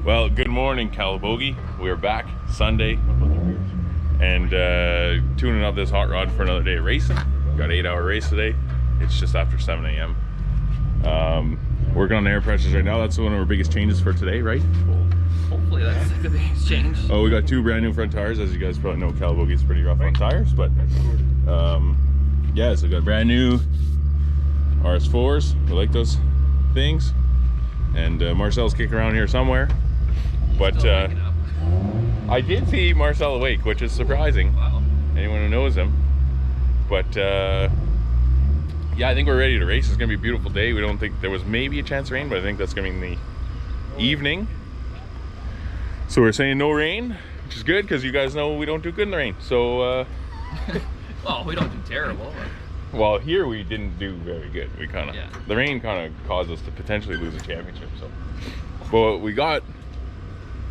Well, good morning, Calabogie. We're back Sunday and tuning up this hot rod for another day of racing. Got an 8-hour race today. It's just after 7 a.m. Working on the air pressures right now. That's one of our biggest changes for today, right? Hopefully that's the biggest change. Oh, we got 2 brand new front tires. As you guys probably know, Calabogie's pretty rough on tires, but yeah, so we got brand new RS4s. We like those things. And Marcel's kicking around here somewhere. But I did see Marcel awake, which is surprising. Wow. Anyone who knows him. But yeah, I think we're ready to race. It's gonna be a beautiful day. We don't think there was maybe a chance of rain, but I think that's gonna be in the evening. So we're saying no rain, which is good because you guys know we don't do good in the rain. So well, we don't do terrible. But... well, here we didn't do very good. We kind of the rain kind of caused us to potentially lose a championship. So, but we got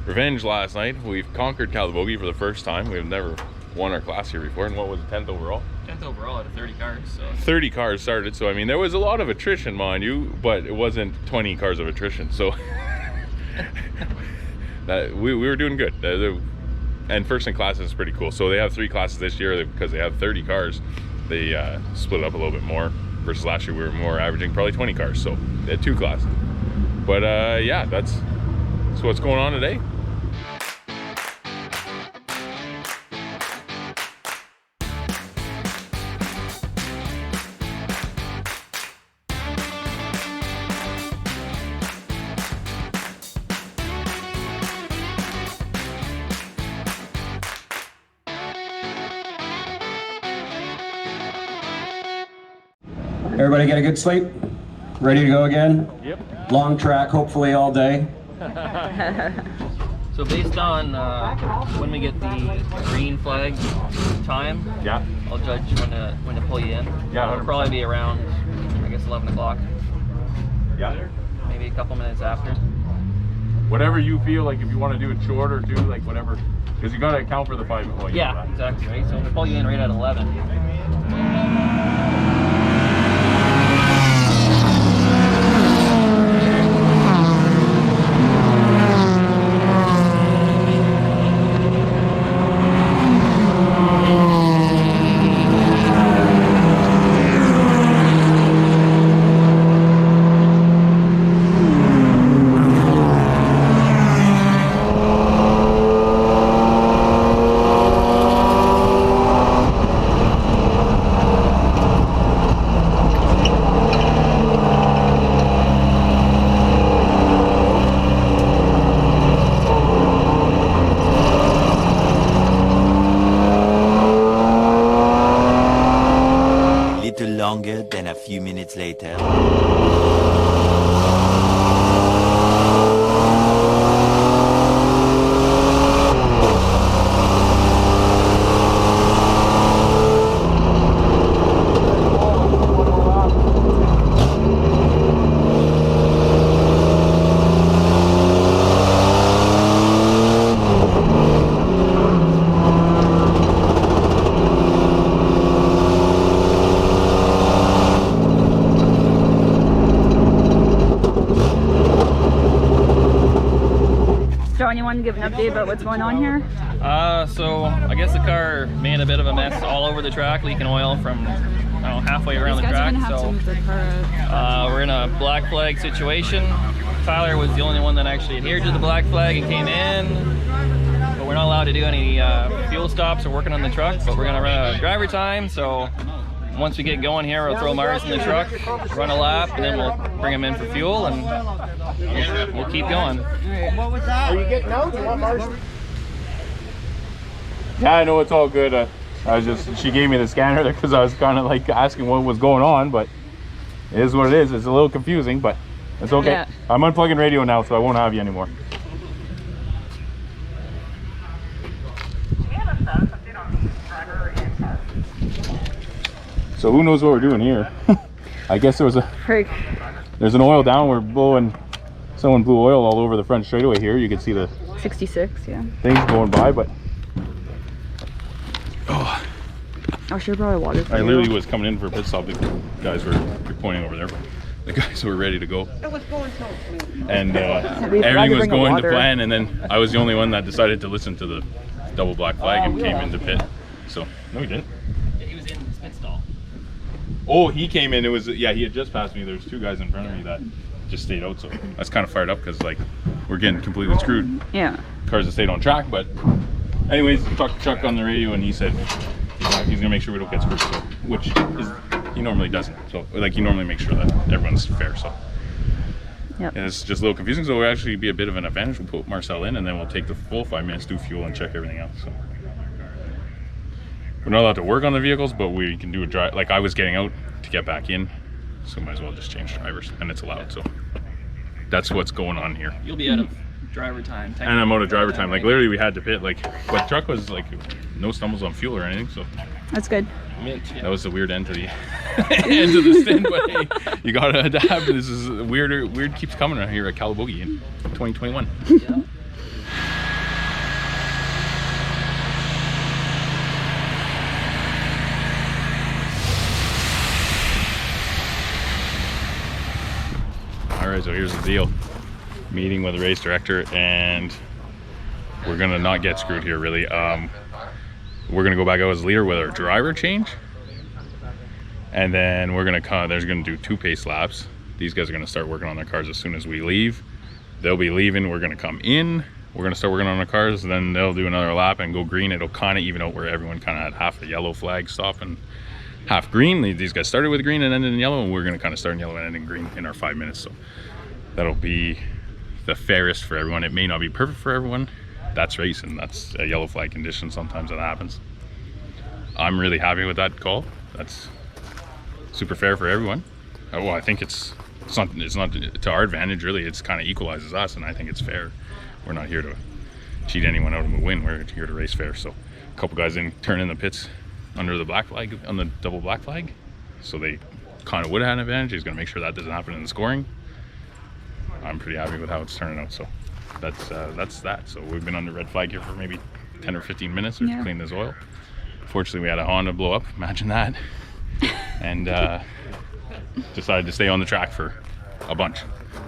revenge last night. We've conquered Calabogie for the first time. We've never won our class here before. And what was it, 10th overall? 10th overall out of 30 cars. So 30 cars started. So I mean, there was a lot of attrition, mind you, but it wasn't 20 cars of attrition. So we were doing good. And first in classes is pretty cool. So they have 3 classes this year because they have 30 cars. They split it up a little bit more versus last year we were more averaging probably 20 cars. So they had 2 classes. But yeah, that's what's going on today. Everybody get a good sleep? Ready to go again? Yep. Long track, hopefully all day. So based on when we get the green flag time, Yeah. I'll judge when to pull you in. Yeah, It'll probably be around, I guess, 11 o'clock. Yeah. Maybe a couple minutes after. Whatever you feel like, if you want to do it short or do like whatever, because you got to account for the 5 points. Yeah, exactly, right? So we'll pull you in right at 11. Longer than a few minutes later. You want to give an update about what's going on here? So I guess the car made a bit of a mess all over the track, leaking oil from halfway around the track. So we're in a black flag situation. Tyler was the only one that actually adhered to the black flag and came in. But we're not allowed to do any fuel stops or working on the truck, but we're gonna run a driver time. So once we get going here, we'll throw Mars in the truck, run a lap, and then we'll bring him in for fuel, and we'll keep going. Are you getting out? You want Mars? Yeah, I know it's all good. She gave me the scanner there because I was kind of like asking what was going on, but it is what it is. It's a little confusing, but it's okay. Yeah. I'm unplugging radio now, so I won't have you anymore. So who knows what we're doing here? I guess there's an oil down. We're blowing. Someone blew oil all over the front straightaway here. You can see the 66, yeah. Things going by, but I should probably water. I literally was coming in for a pit stop. The guys were pointing over there. the guys were ready to go. It was going so smooth. And everything was going to plan, and then I was the only one that decided to listen to the double black flag and came into pit. So, no he didn't. Yeah, he was in the pit stall. Oh, he came in, it was, yeah, he had just passed me. There's 2 guys in front of me that just stayed out, so I was kind of fired up because like, we're getting completely screwed. Yeah. Cars that stayed on track, but anyways, talked to Chuck on the radio and he said he's gonna make sure we don't get screwed, so, which is, he normally doesn't. So, like, he normally makes sure that everyone's fair, so. Yep. And it's just a little confusing, so it'll actually be a bit of an advantage. We'll put Marcel in and then we'll take the full 5 minutes, do fuel and check everything else. So we're not allowed to work on the vehicles, but we can do a drive. Like, I was getting out to get back in, so might as well just change drivers, and it's allowed. So that's what's going on here. You'll be out of driver time. And I'm out of driver time. Like, literally we had to pit, like, but truck was like no stumbles on fuel or anything, so That's good. Mint, yeah. that was the weird end to the end of the stint. But hey, you gotta adapt. This is weird keeps coming out here at Calabogie in 2021. Yeah. All right, so here's the deal. Meeting with the race director, and we're gonna not get screwed here, really. We're gonna go back out as leader with our driver change, and then we're gonna there's gonna do 2 pace laps. These guys are gonna start working on their cars as soon as we leave. They'll be leaving, we're gonna come in, we're gonna start working on our cars, then they'll do another lap and go green. It'll kind of even out where everyone kind of had half a yellow flag stop and half green. These guys started with green and ended in yellow, and we're gonna kind of start in yellow and end in green in our 5 minutes. So that'll be the fairest for everyone. It may not be perfect for everyone. That's racing. That's a yellow flag condition. Sometimes that happens. I'm really happy with that call. That's super fair for everyone. Well, I think it's not to our advantage, really. It's kind of equalizes us, and I think it's fair. We're not here to cheat anyone out of a win. We're here to race fair. So a couple guys turn in the pits under the black flag, on the double black flag, so they kind of would have had an advantage. He's going to make sure that doesn't happen in the scoring. I'm pretty happy with how it's turning out, so that's that. So we've been under red flag here for maybe 10 or 15 minutes to clean this oil. Fortunately, we had a Honda blow up, imagine that, and decided to stay on the track for a bunch,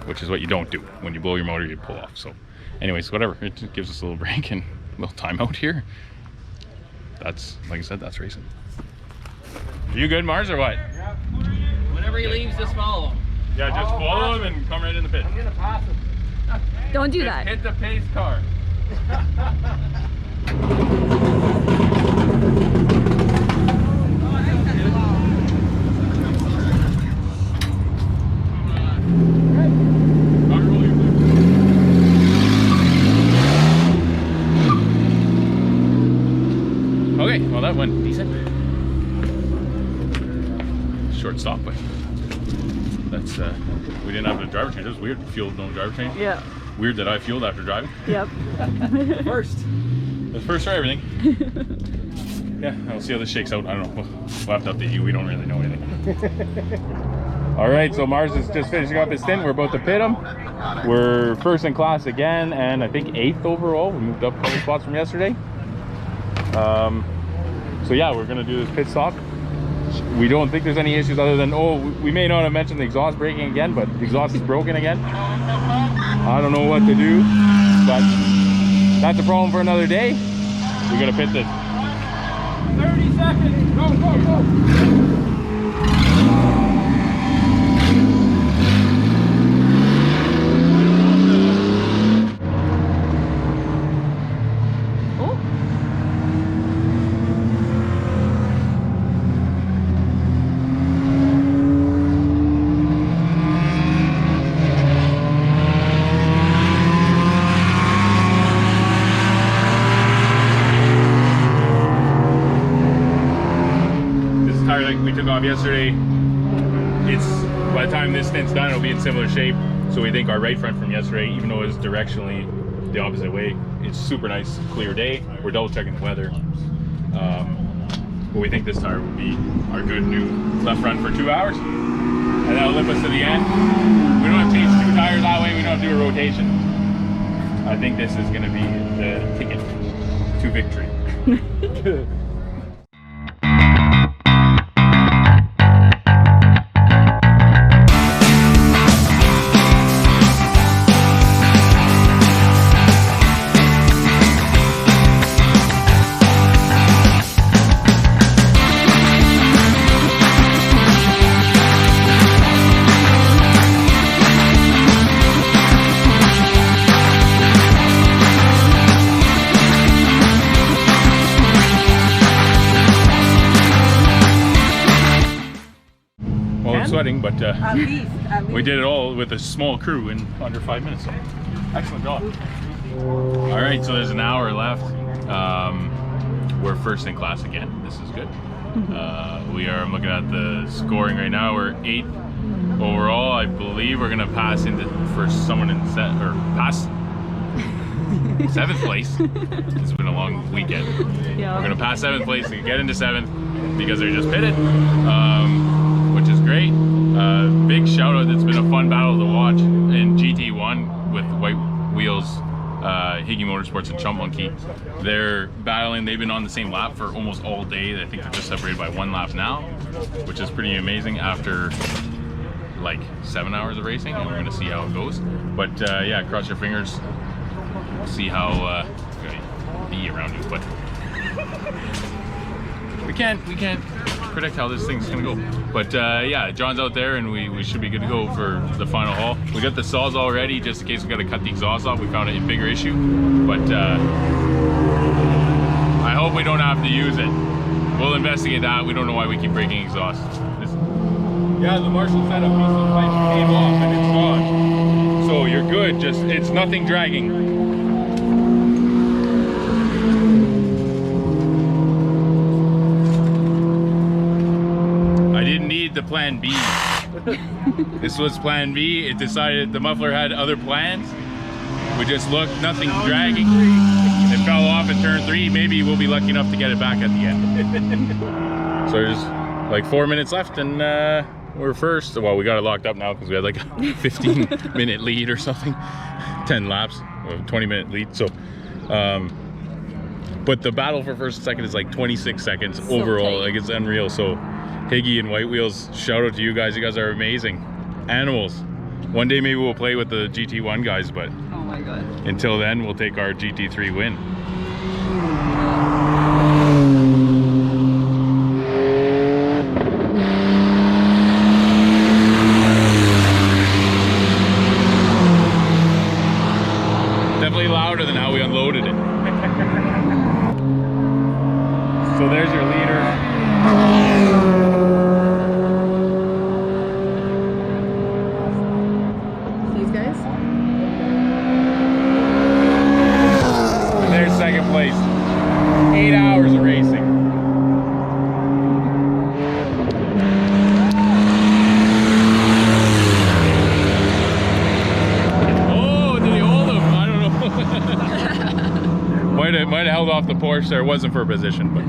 which is what you don't do. When you blow your motor, you pull off. So anyways, whatever, it just gives us a little break and a little timeout here. That's, like I said, that's racing. Are you good, Mars, or what? Whenever he leaves, just follow him. Yeah, just follow him and come right in the pit. I'm gonna pass him. Don't do that. Hit the pace car. Okay, well that went decent. Short stop, but that's we didn't have a driver change. It was weird. Fueled no driver change. Yeah. Weird that I fueled after driving. Yep. First. It was first try everything. Yeah, we'll see how this shakes out. I don't know. We'll have to update you. We don't really know anything. All right, so Mars is just finishing up his stint. We're about to pit him. We're first in class again, and I think 8th overall. We moved up a couple spots from yesterday. So yeah, we're gonna do this pit stop. We don't think there's any issues other than, oh, we may not have mentioned the exhaust breaking again, but the exhaust is broken again. I don't know what to do, but that's a problem for another day. We gotta pit this. 30 seconds. Go, go, go. We took off yesterday. It's, by the time this stint's done, it'll be in similar shape. So we think our right front from yesterday, even though it was directionally the opposite way, it's super nice, clear day. We're double checking the weather. But we think this tire will be our good new left front for 2 hours. And that'll lift us to the end. We don't have to change 2 tires that way. We don't have to do a rotation. I think this is gonna be the ticket to victory. cutting, but At least. we did it all with a small crew in under 5 minutes. So excellent job. All right, so there's an hour left. We're first in class again. This is good. I'm looking at the scoring right now. We're 8th overall. I believe we're gonna pass for someone in pass 7th place. It's been a long weekend. Yeah. We're gonna pass 7th place and get into 7th because they're just pitted, which is great. Big shout out, it's been a fun battle to watch in GT1 with White Wheels, Higgy Motorsports and Chump Monkey. They're battling, they've been on the same lap for almost all day. I think they're just separated by 1 lap now, which is pretty amazing after like 7 hours of racing, and we're gonna see how it goes. But yeah, cross your fingers, see how be around you, but we can't predict how this thing's gonna go. But yeah, John's out there and we should be good to go for the final haul. We got the saws all ready just in case we gotta cut the exhaust off. We found a bigger issue, but I hope we don't have to use it. We'll investigate that. We don't know why we keep breaking exhaust. Yeah, the Marshall setup piece of pipe came off and it's gone. So you're good, just it's nothing dragging. The plan B. This was plan B. It decided the muffler had other plans. We just looked, nothing dragging. It fell off in turn 3. Maybe we'll be lucky enough to get it back at the end. So there's like 4 minutes left and we're first. Well, we got it locked up now because we had like a 15-minute lead or something. 10 laps, a 20-minute lead. So, but the battle for first and second is like 26 seconds overall. Like it's unreal. So Higgy and White Wheels, shout out to you guys. You guys are amazing animals. One day maybe we'll play with the GT1 guys, but Oh my god. until then we'll take our GT3 win. Definitely louder than how we unloaded it. So there's your leader. These guys? And there's second place. 8 hours of racing. Oh, did he hold him? I don't know. might have held off the Porsche there. It wasn't for a position, but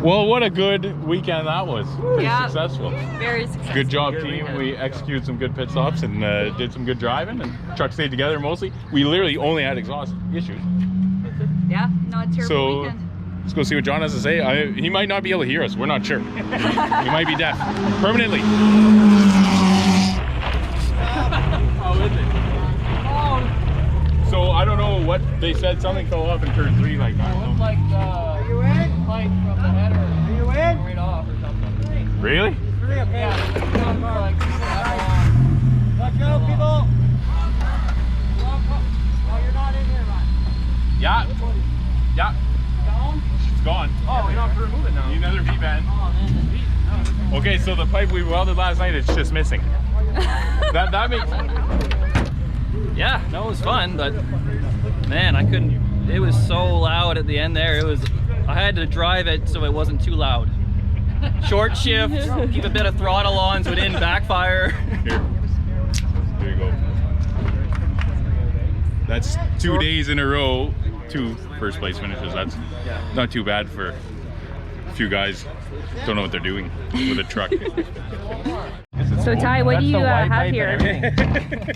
well, what a good weekend that was. Pretty successful. Very successful. Good job, team. We executed some good pit stops and did some good driving, and truck stayed together mostly. We literally only had exhaust issues. Yeah, not a terrible weekend. Let's go see what John has to say. He might not be able to hear us. We're not sure. He might be deaf permanently. How is it? So I don't know what they said. Something fell off in turn 3. Like I don't know. Like the pipe from the header. Are you in? Right off or something. Really? Yeah. Watch out, people! Oh, you're not in here, man. Yeah. Yeah. Down? It's gone. Oh, we don't have to remove it now. Need another V-band. Oh, man, the beat. No. Okay, so the pipe we welded last night, it's just missing. that makes Yeah, no, it was fun, but man, I couldn't. It was so loud at the end there. I had to drive it so it wasn't too loud. Short shift, keep a bit of throttle on so it didn't backfire. Here you go. That's 2 days in a row, 2 first place finishes. That's not too bad for a few guys. Don't know what they're doing with a truck. So Ty, what do you have here?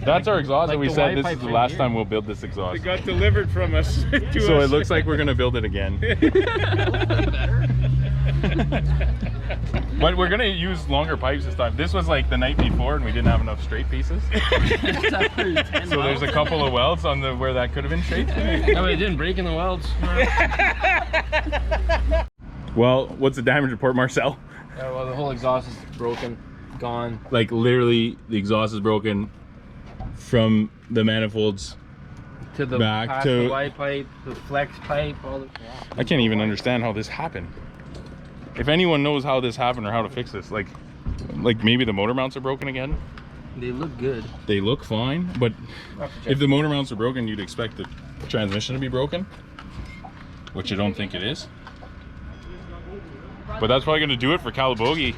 That's our exhaust, and we the said Y this is pipe the right last here. time we'll build this exhaust. It got delivered from us to So us. it looks like we're gonna build it again. But we're gonna use longer pipes this time. This was like the night before and we didn't have enough straight pieces. So there's a couple of welds on where that could have been straight. No, but it didn't break in the welds. Well, what's the damage report, Marcel? Yeah, well, the whole exhaust is broken, gone. Like literally the exhaust is broken from the manifolds To the back past to the Y pipe, the flex pipe, all the. I can't even understand how this happened. If anyone knows how this happened or how to fix this, like like maybe the motor mounts are broken again. They look good. They look fine, but if the motor mounts are broken, you'd expect the transmission to be broken, which I don't think it is. But that's probably going to do it for Calabogie.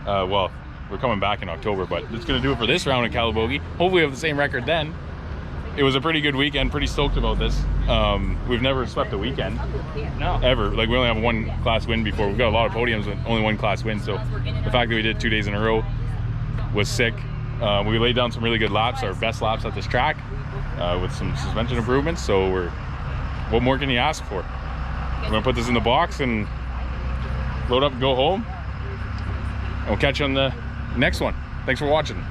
Well, we're coming back in October, but it's going to do it for this round in Calabogie. Hopefully we have the same record then. It was a pretty good weekend, pretty stoked about this. We've never swept a weekend, No. ever. Like, we only have one class win before. We've got a lot of podiums with only one class win, so the fact that we did 2 days in a row was sick. We laid down some really good laps, our best laps at this track, with some suspension improvements, so what more can you ask for? We're gonna put this in the box and load up and go home. And we'll catch you on the next one. Thanks for watching.